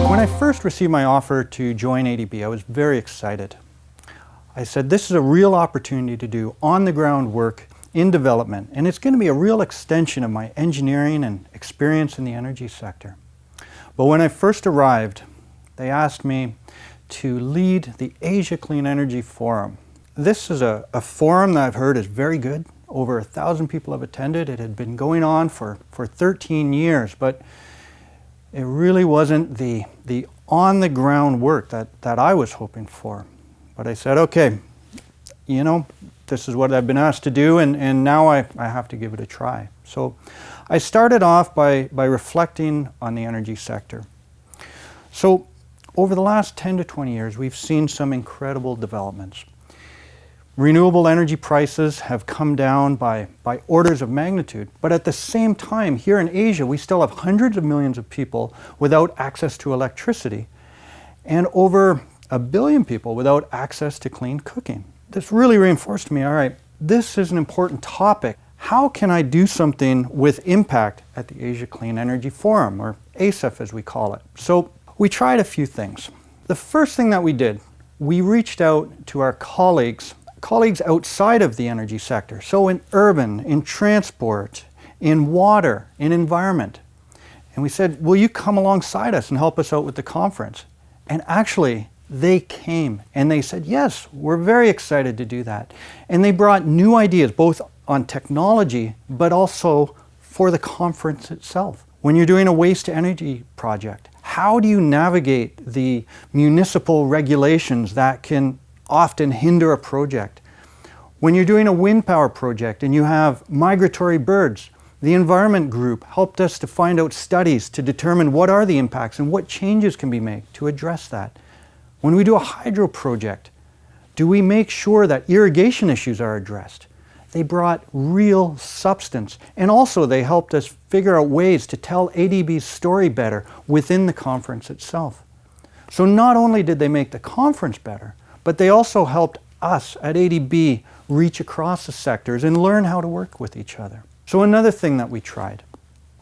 When I first received my offer to join ADB, I was very excited. I said, this is a real opportunity to do on-the-ground work in development, and it's going to be a real extension of my engineering and experience in the energy sector. But when I first arrived, they asked me to lead the Asia Clean Energy Forum. This is a forum that I've heard is very good. Over 1,000 people have attended. It had been going on for 13 years, but it really wasn't the on-the-ground work that I was hoping for. But I said, okay, you know, this is what I've been asked to do, and now I have to give it a try. So I started off by reflecting on the energy sector. So over the last 10 to 20 years, we've seen some incredible developments. Renewable energy prices have come down by orders of magnitude, but at the same time, here in Asia, we still have hundreds of millions of people without access to electricity, and over 1 billion people without access to clean cooking. This really reinforced to me, all right, this is an important topic. How can I do something with impact at the Asia Clean Energy Forum, or ACEF as we call it? So we tried a few things. The first thing that we did, we reached out to our colleagues outside of the energy sector. So in urban, in transport, in water, in environment. And we said, will you come alongside us and help us out with the conference? And actually, they came and they said, yes, we're very excited to do that. And they brought new ideas, both on technology, but also for the conference itself. When you're doing a waste to energy project, how do you navigate the municipal regulations that can often hinder a project? When you're doing a wind power project and you have migratory birds, the environment group helped us to find out studies to determine what are the impacts and what changes can be made to address that. When we do a hydro project, do we make sure that irrigation issues are addressed? They brought real substance, and also they helped us figure out ways to tell ADB's story better within the conference itself. So not only did they make the conference better, but they also helped us at ADB reach across the sectors and learn how to work with each other. So another thing that we tried,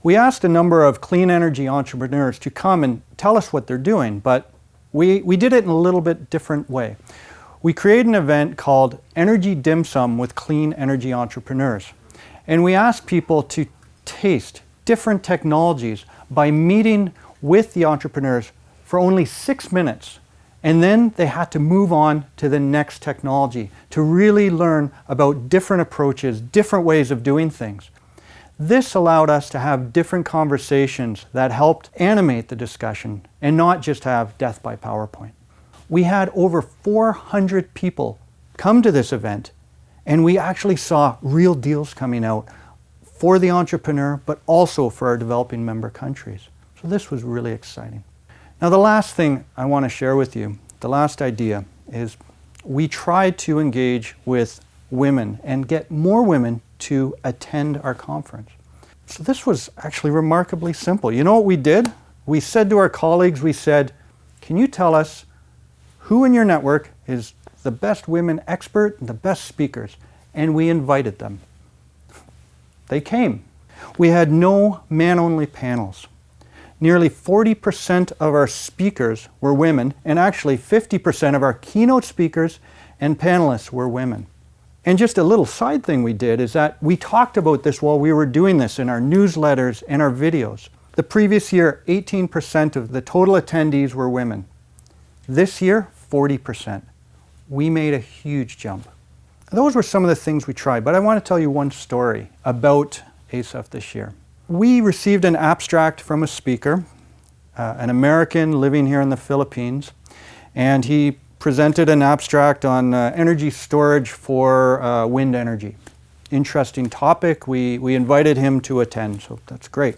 we asked a number of clean energy entrepreneurs to come and tell us what they're doing, but we did it in a little bit different way. We created an event called Energy Dim Sum with Clean Energy Entrepreneurs. And we asked people to taste different technologies by meeting with the entrepreneurs for only 6 minutes. And then they had to move on to the next technology to really learn about different approaches, different ways of doing things. This allowed us to have different conversations that helped animate the discussion and not just have death by PowerPoint. We had over 400 people come to this event, and we actually saw real deals coming out for the entrepreneur, but also for our developing member countries. So this was really exciting. Now the last thing I want to share with you, the last idea, is we tried to engage with women and get more women to attend our conference. So this was actually remarkably simple. You know what we did? We said to our colleagues, we said, can you tell us who in your network is the best women expert and the best speakers? And we invited them. They came. We had no man-only panels. Nearly 40% of our speakers were women, and actually 50% of our keynote speakers and panelists were women. And just a little side thing we did is that we talked about this while we were doing this in our newsletters and our videos. The previous year, 18% of the total attendees were women. This year, 40%. We made a huge jump. Those were some of the things we tried, but I want to tell you one story about ACEF this year. We received an abstract from a speaker, an American living here in the Philippines, and he presented an abstract on energy storage for wind energy. Interesting topic. We invited him to attend, so that's great.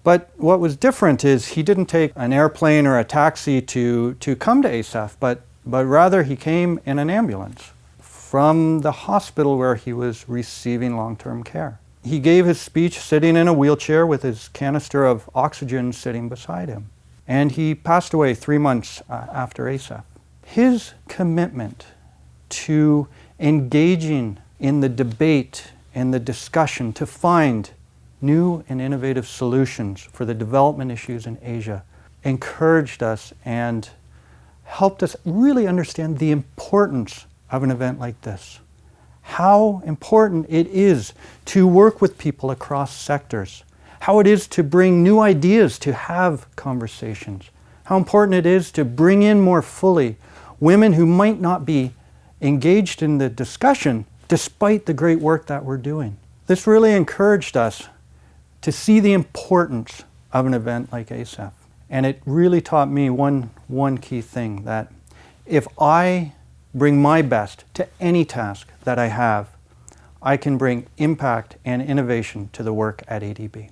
But what was different is he didn't take an airplane or a taxi to come to ACEF, but rather he came in an ambulance from the hospital where he was receiving long-term care. He gave his speech sitting in a wheelchair with his canister of oxygen sitting beside him. And he passed away 3 months after ACEF. His commitment to engaging in the debate and the discussion to find new and innovative solutions for the development issues in Asia encouraged us and helped us really understand the importance of an event like this. How important it is to work with people across sectors. How it is to bring new ideas, to have conversations. How important it is to bring in more fully women who might not be engaged in the discussion despite the great work that we're doing. This really encouraged us to see the importance of an event like ASAP. And it really taught me one key thing, that if I bring my best to any task that I have, I can bring impact and innovation to the work at ADB.